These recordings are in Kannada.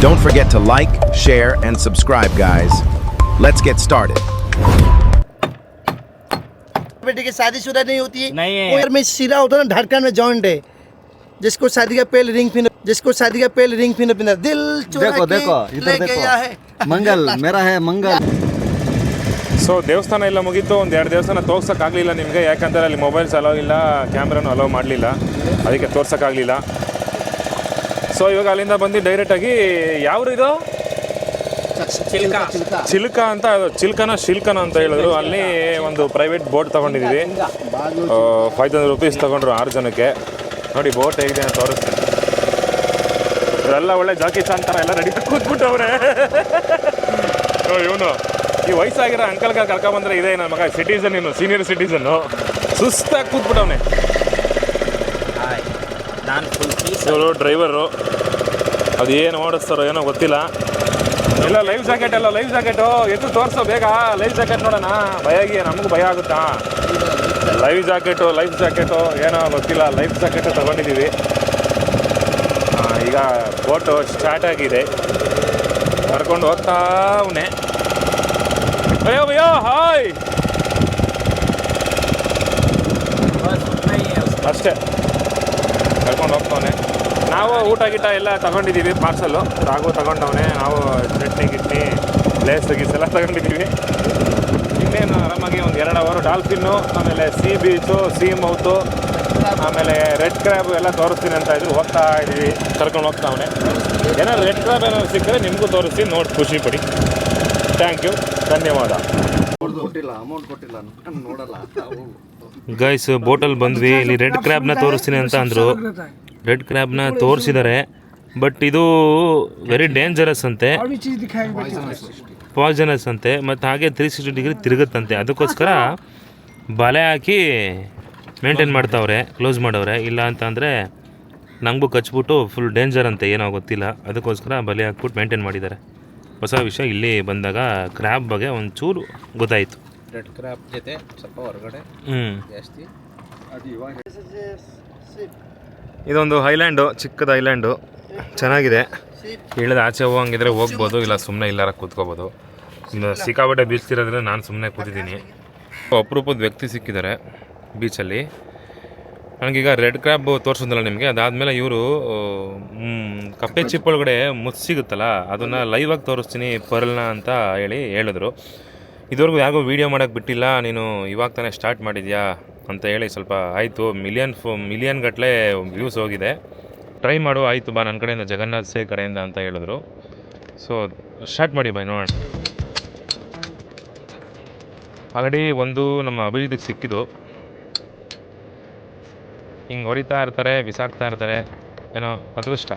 Don't forget to like, share, and subscribe, guys. Let's get started. बेटे की शादीशुदा नहीं होती है। नहीं है। कोई में सिरा होता है ना, धड़कन में जॉइंट है। जिसको शादी का पहले रिंग फिंगर पिना दिल चुरा देखो के देखो इधर ले गया है। देखो मंगल मेरा है मंगल ಸೊ ದೇವಸ್ಥಾನ ಎಲ್ಲ ಮುಗೀತು. ಒಂದು 2 ದೇವಸ್ಥಾನ ತೋರ್ಸೋಕ್ಕಾಗಲಿಲ್ಲ ನಿಮಗೆ, ಯಾಕಂದರೆ ಅಲ್ಲಿ ಮೊಬೈಲ್ಸ್ ಅಲೋ ಇಲ್ಲ, ಕ್ಯಾಮ್ರಾನು ಅಲೋ ಮಾಡಲಿಲ್ಲ, ಅದಕ್ಕೆ ತೋರ್ಸೋಕ್ಕಾಗಲಿಲ್ಲ. ಸೊ ಇವಾಗ ಅಲ್ಲಿಂದ ಬಂದು ಡೈರೆಕ್ಟಾಗಿ ಯಾವ್ದು ಇದು ಚಿಲ್ಕ ಅಂತ, ಶಿಲ್ಕನ ಅಂತ ಹೇಳಿದ್ರು. ಅಲ್ಲಿ ಒಂದು ಪ್ರೈವೇಟ್ ಬೋಟ್ ತೊಗೊಂಡಿದ್ದೀವಿ. 500 ರೂಪೀಸ್ ತೊಗೊಂಡ್ರು 6 ಜನಕ್ಕೆ. ನೋಡಿ ಬೋಟ್ ಹೇಗಿದೆ ಅಂತ ತೋರಿಸ್ತೀನಿ. ಇವರೆಲ್ಲ ಒಳ್ಳೆ ಜಾಕಿ ಚಾನ್ ಥರ ಎಲ್ಲ ರೆಡಿ ಕೂತ್ಬಿಟ್ಟವ್ರೆ. ಇವನು ಈ ವಯಸ್ಸಾಗಿರೋ ಅಂಕಲ್ಗೆ ಕರ್ಕೊಂಬಂದ್ರೆ ಇದೆ ನನ್ನ ಮಗ, ಸಿಟಿಸನ್, ಇನ್ನು ಸೀನಿಯರ್ ಸಿಟಿಸನ್ನು, ಸುಸ್ತಾಗಿ ಕೂತ್ಬಿಟ್ಟವನೆ. ಇವರು ಡ್ರೈವರು, ಅದು ಏನು ಓಡಿಸ್ತಾರೋ ಏನೋ ಗೊತ್ತಿಲ್ಲ. ಎಲ್ಲ ಲೈಫ್ ಜಾಕೆಟು ಎದ್ದು ತೋರಿಸೋ ಬೇಗ. ಲೈಫ್ ಜಾಕೆಟ್ ನೋಡೋಣ, ನಮಗೂ ಭಯ ಆಗುತ್ತಾ? ಲೈಫ್ ಜಾಕೆಟು ಏನೋ ಗೊತ್ತಿಲ್ಲ. ಲೈಫ್ ಜಾಕೆಟು ತೊಗೊಂಡಿದ್ದೀವಿ. ಈಗ ಬೋಟು ಸ್ಟಾರ್ಟ್ ಆಗಿದೆ, ಕರ್ಕೊಂಡು ಹೋಗ್ತಾ ಅವನೇ. ಭಯ್ಯೋ ಹಾಯ್, ಅಷ್ಟೇ ಕರ್ಕೊಂಡು ಹೋಗ್ತವನೆ. ನಾವು ಊಟ ಗೀಟ ಎಲ್ಲ ತಗೊಂಡಿದ್ದೀವಿ, ಪಾರ್ಸಲ್ಲು ರಾಘು ತಗೊಂಡವನೆ. ನಾವು ಚಟ್ನಿ ಗಿಟ್ನಿ ಲೇಸ್ ಎಲ್ಲ ತಗೊಂಡಿದ್ದೀವಿ. ಇನ್ನೇನು ಆರಾಮಾಗಿ ಒಂದು 2 ಅವರ್ ಡಾಲ್ಫಿನ್ನು, ಆಮೇಲೆ ಸೀ ಬೀಚು, ಸೀ ಮೌತು, ಆಮೇಲೆ ರೆಡ್ ಕ್ರ್ಯಾಬ್ ಎಲ್ಲ ತೋರಿಸ್ತೀನಿ ಅಂತ ಇದ್ರು. ಹೋಗ್ತಾ ಇದ್ದೀವಿ, ಕರ್ಕೊಂಡು ಹೋಗ್ತಾವನೆ. ಏನಾದ್ರು ರೆಡ್ ಕ್ರ್ಯಾಬ್ ಏನಾದ್ರು ಸಿಕ್ಕರೆ ನಿಮಗೂ ತೋರಿಸಿ, ನೋಡಿ ಖುಷಿ ಪಡಿ. ಥ್ಯಾಂಕ್ ಯು, ಧನ್ಯವಾದ. ಅಮೌಂಟ್ ಕೊಟ್ಟಿಲ್ಲ ನೋಡಲ್ಲ. ಗೈಸ್ ಬೋಟಲ್ಲಿ ಬಂದ್ವಿ. ಇಲ್ಲಿ ರೆಡ್ ಕ್ರ್ಯಾಬ್ನ ತೋರಿಸ್ತೀನಿ ಅಂತ ಅಂದರು. ರೆಡ್ ಕ್ರ್ಯಾಬ್ನ ತೋರಿಸಿದ್ದಾರೆ, ಬಟ್ ಇದು ವೆರಿ ಡೇಂಜರಸ್ ಅಂತೆ, ಪಾಯ್ಸನಸ್ ಅಂತೆ, ಮತ್ತು ಹಾಗೆ 360 ಡಿಗ್ರಿ ತಿರುಗುತ್ತಂತೆ. ಅದಕ್ಕೋಸ್ಕರ ಬಲೆ ಹಾಕಿ ಮೇಂಟೈನ್ ಮಾಡ್ತಾವ್ರೆ, ಕ್ಲೋಸ್ ಮಾಡವ್ರೆ. ಇಲ್ಲ ಅಂತಂದರೆ ನಮಗೂ ಕಚ್ಬಿಟ್ಟು ಫುಲ್ ಡೇಂಜರ್ ಅಂತೆ, ಏನೋ ಗೊತ್ತಿಲ್ಲ. ಅದಕ್ಕೋಸ್ಕರ ಬಲೆ ಹಾಕ್ಬಿಟ್ಟು ಮೇಂಟೈನ್ ಮಾಡಿದ್ದಾರೆ. ಹೊಸ ವಿಷಯ ಇಲ್ಲಿ ಬಂದಾಗ ಕ್ರ್ಯಾಬ್ ಬಗ್ಗೆ ಒಂಚೂರು ಗೊತ್ತಾಯಿತು. ರೆಡ್ ಕ್ರಾಬ್ ಜೊತೆ ಸ್ವಲ್ಪ ಹೊರಗಡೆ ಜಾಸ್ತಿ. ಇದೊಂದು ಐಲ್ಯಾಂಡು, ಚಿಕ್ಕದ ಐಲ್ಯಾಂಡು, ಚೆನ್ನಾಗಿದೆ. ಇಳಿದ ಆಚೆ ಹೋಗಂಗಿದ್ರೆ ಹೋಗ್ಬೋದು, ಇಲ್ಲ ಸುಮ್ಮನೆ ಇಲ್ಲಾರ ಕೂತ್ಕೋಬೋದು. ಇನ್ನು ಸಿಕ್ಕಾಪಟ್ಟೆ ಬೀಚ್ತಿರೋದ್ರೆ ನಾನು ಸುಮ್ಮನೆ ಕೂತಿದ್ದೀನಿ. ಅಪರೂಪದ ವ್ಯಕ್ತಿ ಸಿಕ್ಕಿದ್ದಾರೆ ಬೀಚಲ್ಲಿ. ನನಗೀಗ ರೆಡ್ ಕ್ರ್ಯಾಬ್ ತೋರಿಸೋದಲ್ಲ ನಿಮಗೆ, ಅದಾದಮೇಲೆ ಇವರು ಕಪ್ಪೆ ಚಿಪ್ ಒಳಗಡೆ ಮುತ್ತು ಸಿಗುತ್ತಲ್ಲ, ಅದನ್ನು ಲೈವಾಗಿ ತೋರಿಸ್ತೀನಿ ಪರ್ಲ್ನ ಅಂತ ಹೇಳಿದ್ರು. ಇದುವರೆಗೂ ಯಾರಿಗೂ ವೀಡಿಯೋ ಮಾಡೋಕ್ಕೆ ಬಿಟ್ಟಿಲ್ಲ, ನೀನು ಇವಾಗ ತಾನೇ ಸ್ಟಾರ್ಟ್ ಮಾಡಿದ್ಯಾ ಅಂತ ಹೇಳಿ ಸ್ವಲ್ಪ ಆಯಿತು. ಮಿಲಿಯನ್ ಗಟ್ಟಲೆ ವ್ಯೂಸ್ ಹೋಗಿದೆ. ಟ್ರೈ ಮಾಡು, ಆಯಿತು ಬಾ ನನ್ನ ಕಡೆಯಿಂದ, ಜಗನ್ನಾಥ್ ಸೇ ಕಡೆಯಿಂದ ಅಂತ ಹೇಳಿದ್ರು. ಸೊ ಸ್ಟಾರ್ಟ್ ಮಾಡಿ ಬೈ, ನೋಡೋಣ. ಆಲ್ರೆಡಿ ಒಂದು ನಮ್ಮ ಅಭಿಜಿತ್ಗೆ ಸಿಕ್ಕಿದ್ದು. ಹಿಂಗೆ ಹೊರಿತಾ ಇರ್ತಾರೆ, ಬಿಸಾಕ್ತಾ ಇರ್ತಾರೆ, ಏನೋ ಅದೃಷ್ಟ.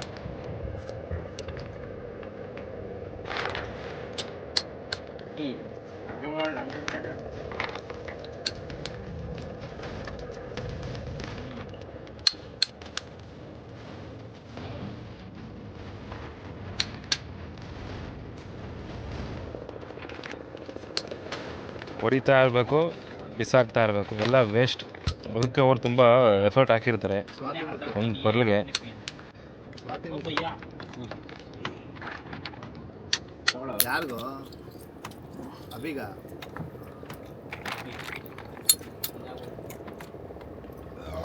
ಹೊರಿತಾ ಇರಬೇಕು, ಬಿಸಾಕ್ತಾ ಇರಬೇಕು, ಎಲ್ಲ ವೇಸ್ಟ್. ಅದಕ್ಕೆ ಅವ್ರು ತುಂಬ ಎಫರ್ಟ್ ಹಾಕಿರ್ತಾರೆ ಒಂದು ಪರ್ಲ್ಗೆ.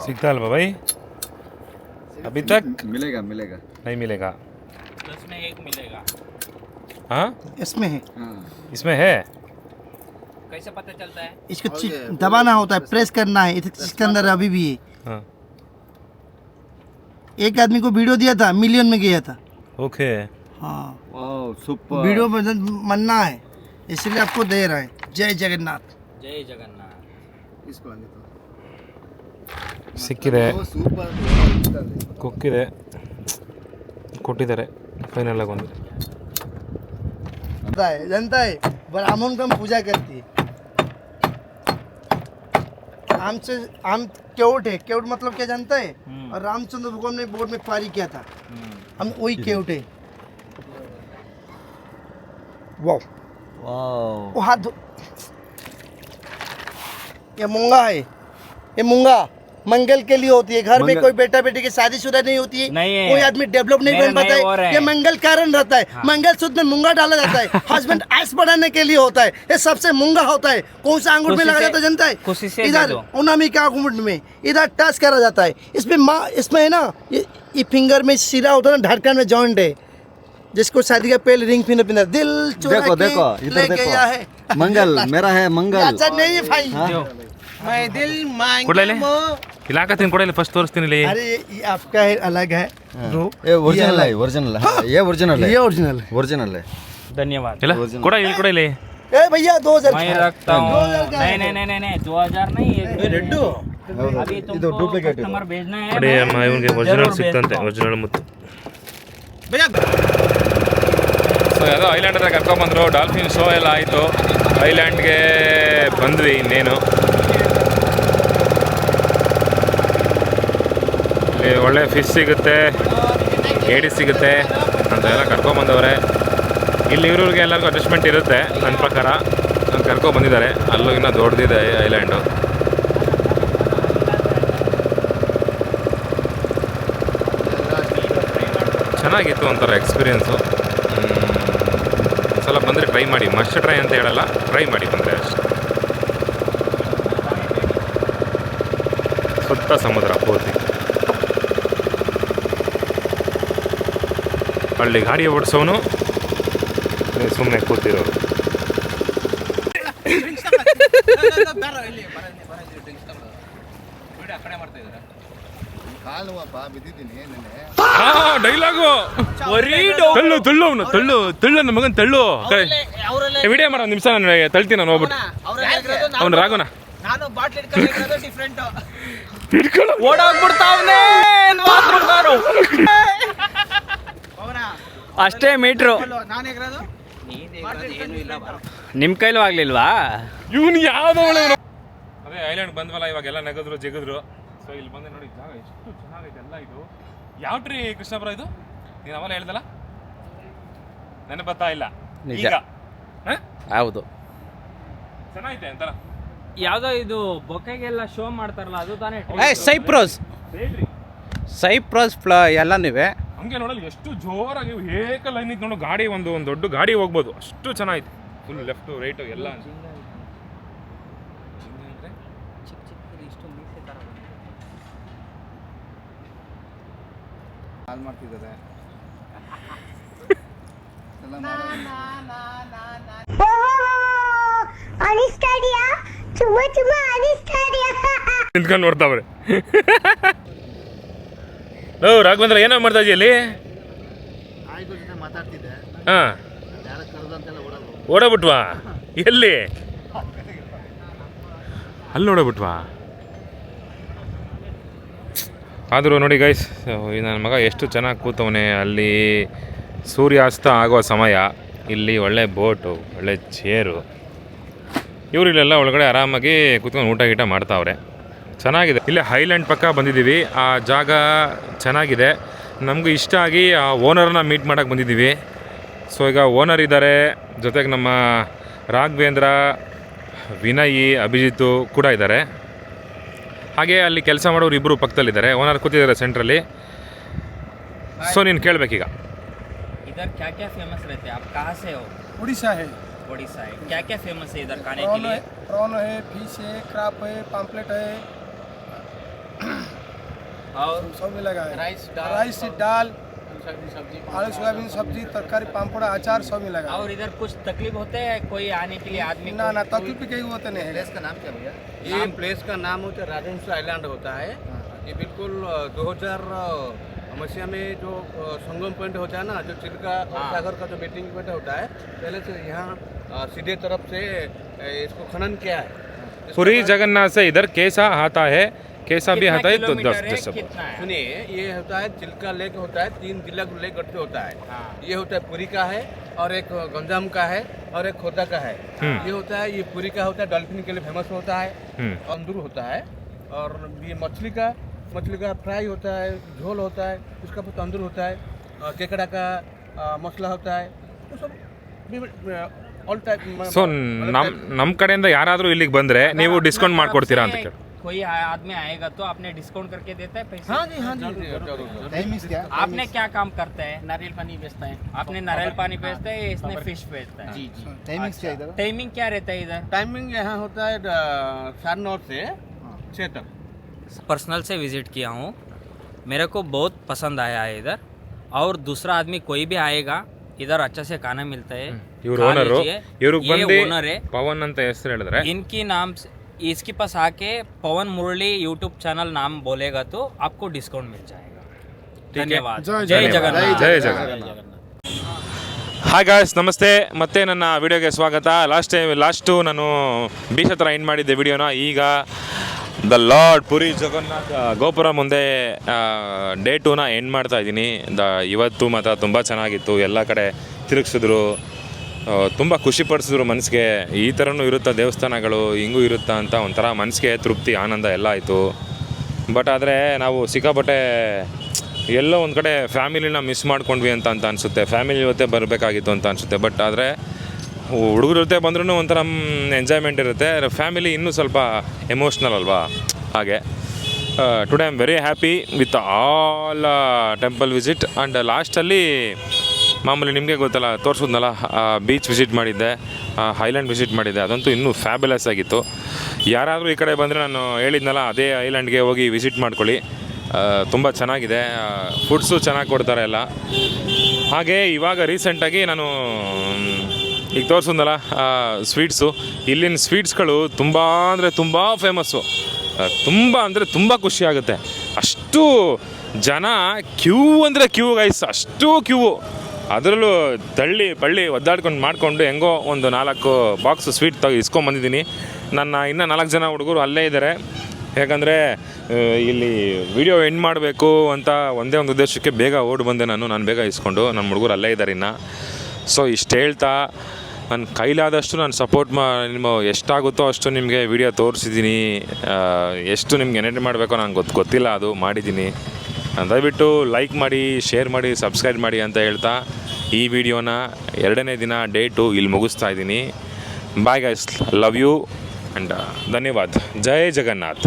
ಸಿಗ್ತಾ ಅಲ್ವಾ ಬೈ? अभी तक मिलेगा नहीं मिलेगा. उसमें एक मिलेगा. हाँ इसमें है, इसमें है. कैसे पता चलता है? इसको दबाना होता है, प्रेस करना है। इसके अंदर अभी भी है। हाँ एक आदमी को वीडियो दिया था, मिलियन में गया था। ओके. हाँ सुपर वीडियो बनना है, इसलिए आपको दे रहा है। जय जगन्नाथ। जय जगन्नाथ. इसको आगे तो ಸಿಕ್ಕಿದೆ, ಕೊಕ್ಕಿದೆ, ಕೊಟ್ಟಿದ್ದಾರೆ ಫೈನಲ್ ಆಗಿ ಒಂದು. जनता है ब्राह्मण को हम पूजा करती है। आम केवट है, केवट मतलब क्या जानता है? और रामचंद्र भगवान ने बोर्ड में पारी किया था, हम वही केवट है। वाह वो हाथ ये मूंगा है, ये मूंगा मंगल के लिए होती है। घर में मंगल- कोई बेटा बेटी की शादीशुदा नहीं होती है, नहीं है। कोई आदमी डेवलप नहीं मेरे बन पाता नहीं हो है, रहे ये हैं। मंगल कारण रहता है। मंगलसूत्र में मूंगा डाला जाता है, हस्बैंड ऐश बढ़ाने के लिए होता है, ये सबसे मूंगा होता है। कौन सा अंगूठ में खुशी लगा से- जाता है जानता है? खुशी से दे इधर दो। उनामी का अंगूठ में इधर टच करा जाता है। इसमें इसमें है ना ये फिंगर में सिरा होता है ना, ढक्कन में जॉइंट है, जिसको शादी का पहले रिंग फिंगर पिना दिल चुरा देखो के देखो इधर ले गया है। देखो मंगल मेरा है मंगल अच्छा नहीं है भाई। मैं दिल मांगे ಕೊಡ್ಲಾ ಇಲ್ಲಿ ಇಲ್ಲಿ ಹಾಕತ್ತೀನಿ ಕೊಡಲಿ ಫಸ್ಟ್ ತೋರಿಸ್ತೀನಿ ಇಲ್ಲಿ अरे ये आपका है अलग है ब्रो, ये ओरिजिनल है ओरिजिनल है ये ओरिजिनल है ये ओरिजिनल है। ओरिजिनल है धन्यवाद। ಇಲ್ಲ ಕೊಡ ಇಲ್ಲಿ ಕೊಡ ಇಲ್ಲಿ ए भैया 2000 मैं रखता हूँ। 2000 का है। नहीं 2000 नहीं है रेड्डू। अभी ಇದು तुमको डुप्लीकेट कस्टमर भेजना है। ನೋಡಿ मैं ಅಮ್ಮ ಇವನಿಗೆ जरूर ಒರಿಜಿನಲ್ भेजता ಸಿಕ್ತಂತೆ हूँ। ಒರಿಜಿನಲ್ ಮುತ್ತು ಸೊ ಯಾವುದೋ ಐಲ್ಯಾಂಡ್ ಹತ್ರ ಕರ್ಕೊಂಬಂದರು ಡಾಲ್ಫಿನ್ ಶೋ ಎಲ್ಲ ಆಯಿತು ಐಲ್ಯಾಂಡ್ಗೆ ಬಂದ್ವಿ ಇನ್ನೇನು ಇಲ್ಲಿ ಒಳ್ಳೆ ಫಿಶ್ ಸಿಗುತ್ತೆ ಏಡಿ ಸಿಗುತ್ತೆ ಅಂತ ಎಲ್ಲ ಕರ್ಕೊಂಬಂದವ್ರೆ ಇಲ್ಲಿ ಇವ್ರಿಗೆ ಎಲ್ಲರಿಗೂ ಅಡ್ಜಸ್ಟ್ಮೆಂಟ್ ಇರುತ್ತೆ ನನ್ನ ಪ್ರಕಾರ ನಾನು ಕರ್ಕೊಂಬಂದಿದ್ದಾರೆ ಅಲ್ಲೂ ಇನ್ನೂ ದೊಡ್ಡದಿದೆ ಐಲ್ಯಾಂಡು ಚೆನ್ನಾಗಿತ್ತು ಒಂಥರ ಎಕ್ಸ್ಪೀರಿಯೆನ್ಸು ಒಂದ್ಸಲ ಬಂದರೆ ಟ್ರೈ ಮಾಡಿ ಮಸ್ಟ್ ಟ್ರೈ ಅಂತ ಹೇಳಲ್ಲ ಟ್ರೈ ಮಾಡಿ ಬಂದರೆ ಅಷ್ಟೇ ಸುತ್ತ ಸಮುದ್ರ ಪೂರ್ತಿ ಅಲ್ಲಿ ಗಾಡಿ ಓಡಿಸೋನು ಸುಮ್ಮನೆ ಕೂತಿರೋರು ಡೈಲಾಗು ತಳ್ಳು ತಳ್ಳು ಅವನು ತಳ್ಳು ತಳ್ಳು ನನ್ನ ಮಗನ ತಳ್ಳು ವಿಡಿಯೋ ಮಾಡೋ ನಿಮಿಷ ನಾನು ತಳ್ತೀನಿ ನಾನು ಹೋಗ್ಬಿಟ್ಟು ಅವ್ನು ರಾಘವನ ನಾನು ಬಾಟ್ಲಿ ಇಟ್ಕೊಂಡಿರೋದು ಡಿಫ್ರೆಂಟ್ ಹಿಡ್ಕೊಳ್ಳೋ ಓಡೋಗ್ಬಿಡ್ತಾವ್ನೆ ಅಷ್ಟೇ ಮೀಟ್ರು ನಾನು ಹೇಗಿರೋದು ಏನು ಇಲ್ಲ ನಿಮ್ಮ ಕೈಲೂ ಆಗ್ಲಿಲ್ವಾ? ಇವನು ಯಾವ್ದೋ ಅದೇ ಐಲ್ಯಾಂಡ್ ಬಂದ್ವಲ್ಲ ಇವಾಗೆಲ್ಲ ನೆಗೆದ್ರು ಜಿಗಿದ್ರು ಸೊ ಇಲ್ಲಿ ಬಂದೆ ನೋಡಿ ಜಾಗ ಎಷ್ಟು ಚೆನ್ನಾಗೈತೆ ಎಲ್ಲ ಇದು ಯಾವ ಟ್ರೀ ಕೃಷ್ಣಪುರ ಇದು ನೀನು ಅವಾಗ ಹೇಳ್ದಲ್ಲ ನೆನಪು ಬರ್ತಾ ಇಲ್ಲ ನಿಜ. ಈಗ ಹ? ಹೌದು ಚೆನ್ನಾಗೈತೆ ಅಂತಾರ ಯಾವ್ದೋ ಇದು ಬೊಕೆಗೆಲ್ಲ ಶೋ ಮಾಡ್ತಾರಲ್ಲ ಅದು ತಾನೇ? ಸೈಪ್ರೋಸ್ ಹೇಳ್ರಿ ಸೈಪ್ರೋಸ್ ಎಲ್ಲ ನೀವೇ ಹಂಗೆ ನೋಡಲ್ಲ ಎಷ್ಟು ಜೋರಾಗಿ ಏಕ ಲೈನ್ ಇತ್ತು ನೋಡು ಗಾಡಿ ಒಂದು ದೊಡ್ಡ ಗಾಡಿ ಹೋಗ್ಬೋದು ಅಷ್ಟು ಚೆನ್ನಾಗಿತ್ತು ಫುಲ್ ಲೆಫ್ಟು ರೈಟು ಎಲ್ಲ ಕಾಲ್ ಮಾಡ್ತಿದ್ದಾರೆ ಅನಿಸ್ತಾಡಿಯಾ ಚುಮ್ಮ ಚುಮ್ಮ ಅನಿಸ್ತಾಡಿಯಾ ನಿಂತ್ಕೊಂಡು ನೋಡ್ತಾವ್ರೆ ಓ ರಾಘವೇಂದ್ರ ಏನೋ ಮಾಡ್ತಾ ಇದೆಯಾ ಅಲ್ಲಿ ಮಾತಾಡ್ತಿದ್ದೆ ಹಾಂ ಯಾರ ಕರೆದಂತೆಲ್ಲ ಓಡೋದು ಓಡಬಿಟ್ವಾ ಎಲ್ಲಿ ಅಲ್ಲಿ ನೋಡಬಿಟ್ವಾ ಆದರೂ ನೋಡಿ ಗೈಸ್ ನನ್ನ ಮಗ ಎಷ್ಟು ಚೆನ್ನಾಗಿ ಕೂತವನೆ ಅಲ್ಲಿ ಸೂರ್ಯಾಸ್ತ ಆಗೋ ಸಮಯ ಇಲ್ಲಿ ಒಳ್ಳೆ ಬೋಟು ಒಳ್ಳೆ ಚೇರು ಇವರು ಇಲ್ಲೆಲ್ಲ ಒಳಗಡೆ ಆರಾಮಾಗಿ ಕೂತ್ಕೊಂಡು ಊಟ ಗೀಟ ಮಾಡ್ತಾವ್ರೆ ಚೆನ್ನಾಗಿದೆ ಇಲ್ಲೇ ಹೈಲ್ಯಾಂಡ್ ಪಕ್ಕ ಬಂದಿದ್ದೀವಿ ಆ ಜಾಗ ಚೆನ್ನಾಗಿದೆ ನಮಗೂ ಇಷ್ಟ ಆಗಿ ಆ ಓನರ್ನ ಮೀಟ್ ಮಾಡೋಕ್ಕೆ ಬಂದಿದ್ದೀವಿ ಸೊ ಈಗ ಓನರ್ ಇದ್ದಾರೆ ಜೊತೆಗೆ ನಮ್ಮ ರಾಘವೇಂದ್ರ ವಿನಯ್ ಅಭಿಜಿತ್ತು ಕೂಡ ಇದ್ದಾರೆ ಹಾಗೆ ಅಲ್ಲಿ ಕೆಲಸ ಮಾಡೋರು ಇಬ್ಬರು ಪಕ್ಕದಲ್ಲಿದ್ದಾರೆ ಓನರ್ ಕೂತಿದ್ದಾರೆ ಸೆಂಟ್ರಲ್ಲಿ ಸೊ ನೀನು ಕೇಳಬೇಕೀಗ इधर क्या क्या फेमस रहते हैं? आप कहाँ से हो? उड़ीसा है। उड़ीसा है। क्या क्या फेमस है इधर खाने के लिए? प्रॉन है, फिश है, क्रैप है, पाम्पलेट है, और सब मिलेगा है। राइस दाल आलू सोयाबीन सब्जी तरकारी पापड़ अचार सब मिलेगा। और इधर कुछ तकलीफ होते हैं कोई आने के लिए आदमी ना को? ना तकलीफ कहीं होते नहीं है। प्लेस का नाम क्या भैया ये प्लेस का नाम होता है राजहंस आइलैंड होता है ये बिल्कुल 2000 मसीहा में जो संगम पॉइंट होता है ना जो चिल्का और सागर का जो मीटिंग पॉइंट होता है पहले से यहाँ सीधे तरफ से इसको खनन किया है पुरी जगन्नाथ से इधर कैसा आता है कैसा भी कितना आता है तो किलोमीटर 10 है? 10 कितना है? सुनिए ये होता है चिल्का लेक होता है 3 जिला लेक गठते होता है हाँ। ये होता है पुरी का है और एक गंजाम का है और एक खोदा का है ये होता है ये पुरी का होता है डॉल्फिन के लिए फेमस होता है अंदूर होता है और ये मछली का फ्राई होता है झोल होता है उसका तंदूर होता है केकड़ा का मसला होता है तो सब ऑल टाइप ಸೊ ನಮ್ಮ ಕಡೆಯಿಂದ ಯಾರಾದರೂ ಇಲ್ಲಿಗೆ ಬಂದರೆ ನೀವು ಡಿಸ್ಕೌಂಟ್ ಮಾಡ್ಕೊಡ್ತೀರಾ ಅಂತ ಕೇಳಿ कोई आदमी आएगा तो आपने डिस्काउंट करके देता है पैसे? हाँ जी जरूर। टाइमिंग्स क्या आपने क्या काम करते हैं? नारियल पानी बेचता है। आपने नारियल पानी बेचता है, इसने फिश बेचता है। जी। टाइमिंग्स क्या इधर टाइमिंग क्या रहता है इधर? टाइमिंग यहाँ होता है 9:30 से 6 तक। पर्सनल से विजिट किया हूँ, मेरे को बहुत पसंद आया है इधर। और दूसरा आदमी कोई भी आएगा इधर अच्छा से खाना मिलता है। ಇವ್ರು खा ಓನರು, लीजिए। ಇವ್ರಿಗೆ ये ಬಂದು ओनर है। ಪವನ್ ಅಂತ ಹೆಸರು ಹೇಳಿದ್ರೆ इनकी नाम से इसके पास आके पवन मुरली यूट्यूब चैनल नाम बोलेगा तो आपको डिस्काउंट मिल जाएगा। धन्यवाद। जय जगन्नाथ। ಜೈ ಜಗನ್ನಾಥ್. ಹಾಯ್ ಗಾಯ್ಸ್, ನಮಸ್ತೆ. ಮತ್ತೆ ನನ್ನ ವಿಡಿಯೋಗೆ ಸ್ವಾಗತ. ಲಾಸ್ಟು ನಾನು ಬೀಚ್ ಹತ್ರ ಎಂಡ್ ಮಾಡಿದ್ದೆ ವಿಡಿಯೋನ. ಈಗ ದ ಲಾರ್ಡ್ ಪುರಿ ಜಗನ್ನಾಥ ಗೋಪುರ ಮುಂದೆ ಡೇ 2ನ ಎಂಡ್ ಮಾಡ್ತಾ ಇದ್ದೀನಿ. ಇವತ್ತು ಮಾತ್ರ ತುಂಬ ಚೆನ್ನಾಗಿತ್ತು. ಎಲ್ಲ ಕಡೆ ತಿರುಗಿಸಿದ್ರು, ತುಂಬ ಖುಷಿಪಡಿಸಿದ್ರು ಮನಸ್ಸಿಗೆ. ಈ ಥರನೂ ಇರುತ್ತಾ ದೇವಸ್ಥಾನಗಳು, ಹಿಂಗೂ ಇರುತ್ತಾ ಅಂತ ಒಂಥರ ಮನಸ್ಸಿಗೆ ತೃಪ್ತಿ, ಆನಂದ ಎಲ್ಲ ಆಯಿತು. ಬಟ್ ಆದರೆ ನಾವು ಸಿಕ್ಕಾಪಟ್ಟೆ ಎಲ್ಲೋ ಒಂದು ಕಡೆ ಫ್ಯಾಮಿಲಿನ ಮಿಸ್ ಮಾಡ್ಕೊಂಡ್ವಿ ಅಂತ ಅನಿಸುತ್ತೆ. ಫ್ಯಾಮಿಲಿ ಜೊತೆ ಬರಬೇಕಾಗಿತ್ತು ಅಂತ ಅನಿಸುತ್ತೆ. ಬಟ್ ಆದರೆ ಹುಡುಗರ ಜೊತೆ ಬಂದ್ರೂ ಒಂಥರ ಎಂಜಾಯ್ಮೆಂಟ್ ಇರುತ್ತೆ. ಫ್ಯಾಮಿಲಿ ಇನ್ನೂ ಸ್ವಲ್ಪ ಎಮೋಷ್ನಲ್ ಅಲ್ವಾ, ಹಾಗೆ. Today I am very happy with all temple visit. And ಲಾಸ್ಟಲ್ಲಿ ಮಾಮೂಲಿ ನಿಮಗೆ ಗೊತ್ತಲ್ಲ, ತೋರಿಸಿದ್ನಲ್ಲ, ಬೀಚ್ ವಿಸಿಟ್ ಮಾಡಿದ್ದೆ, ಐಲ್ಯಾಂಡ್ ವಿಸಿಟ್ ಮಾಡಿದ್ದೆ. ಅದಂತೂ ಇನ್ನೂ ಫ್ಯಾಬುಲಸ್ ಆಗಿತ್ತು. ಯಾರಾದರೂ ಈ ಕಡೆ ಬಂದರೆ ನಾನು ಹೇಳಿದ್ನಲ್ಲ, ಅದೇ ಐಲ್ಯಾಂಡ್ಗೆ ಹೋಗಿ ವಿಸಿಟ್ ಮಾಡ್ಕೊಳ್ಳಿ. ತುಂಬ ಚೆನ್ನಾಗಿದೆ, ಫುಡ್ಸು ಚೆನ್ನಾಗಿ ಕೊಡ್ತಾರೆ ಎಲ್ಲ. ಹಾಗೆ ಇವಾಗ ರೀಸೆಂಟಾಗಿ ನಾನು ಈಗ ತೋರಿಸಿದ್ನಲ್ಲ ಸ್ವೀಟ್ಸು, ಇಲ್ಲಿನ ಸ್ವೀಟ್ಸ್ಗಳು ತುಂಬ ಅಂದರೆ ತುಂಬ ಫೇಮಸ್ಸು. ತುಂಬ ಅಂದರೆ ತುಂಬ ಖುಷಿಯಾಗುತ್ತೆ. ಅಷ್ಟು ಜನ, ಕ್ಯೂ ಅಂದರೆ ಕ್ಯೂ ಗೈಸ್, ಅಷ್ಟು ಕ್ಯೂ. ಅದರಲ್ಲೂ ಬಳ್ಳಿ ಒದ್ದಾಡ್ಕೊಂಡು ಮಾಡಿಕೊಂಡು ಹೆಂಗೋ ಒಂದು 4 ಬಾಕ್ಸ್ ಸ್ವೀಟ್ ಇಸ್ಕೊಂಬಂದಿದ್ದೀನಿ. ಇನ್ನೂ 4 ಜನ ಹುಡುಗರು ಅಲ್ಲೇ ಇದ್ದಾರೆ. ಯಾಕಂದರೆ ಇಲ್ಲಿ ವಿಡಿಯೋ ಎಂಡ್ ಮಾಡಬೇಕು ಅಂತ ಒಂದೇ ಒಂದು ಉದ್ದೇಶಕ್ಕೆ ಬೇಗ ಓಡಿ ಬಂದೆ ನಾನು ಬೇಗ ಇಸ್ಕೊಂಡು. ನನ್ನ ಹುಡುಗರು ಅಲ್ಲೇ ಇದ್ದಾರೆ ಇನ್ನು. ಸೊ ಇಷ್ಟು ಹೇಳ್ತಾ, ನನ್ನ ಕೈಲಾದಷ್ಟು ನಾನು ಸಪೋರ್ಟ್ ನಿಮ್ಮ ಎಷ್ಟಾಗುತ್ತೋ ಅಷ್ಟು ನಿಮಗೆ ವಿಡಿಯೋ ತೋರಿಸಿದ್ದೀನಿ. ಎಷ್ಟು ನಿಮ್ಗೆ ಎಂಟರ್ಟೈನ್ ಮಾಡಬೇಕೋ ನಂಗೆ ಗೊತ್ತಿಲ್ಲ, ಅದು ಮಾಡಿದ್ದೀನಿ. ದಯವಿಟ್ಟು ಲೈಕ್ ಮಾಡಿ, ಶೇರ್ ಮಾಡಿ, ಸಬ್ಸ್ಕ್ರೈಬ್ ಮಾಡಿ ಅಂತ ಹೇಳ್ತಾ ಈ ವಿಡಿಯೋನ 2ನೇ ದಿನ ಡೇ 2 ಇಲ್ಲಿ ಮುಗಿಸ್ತಾ ಇದ್ದೀನಿ. Bye guys, love you and ಧನ್ಯವಾದ. ಜೈ ಜಗನ್ನಾಥ್.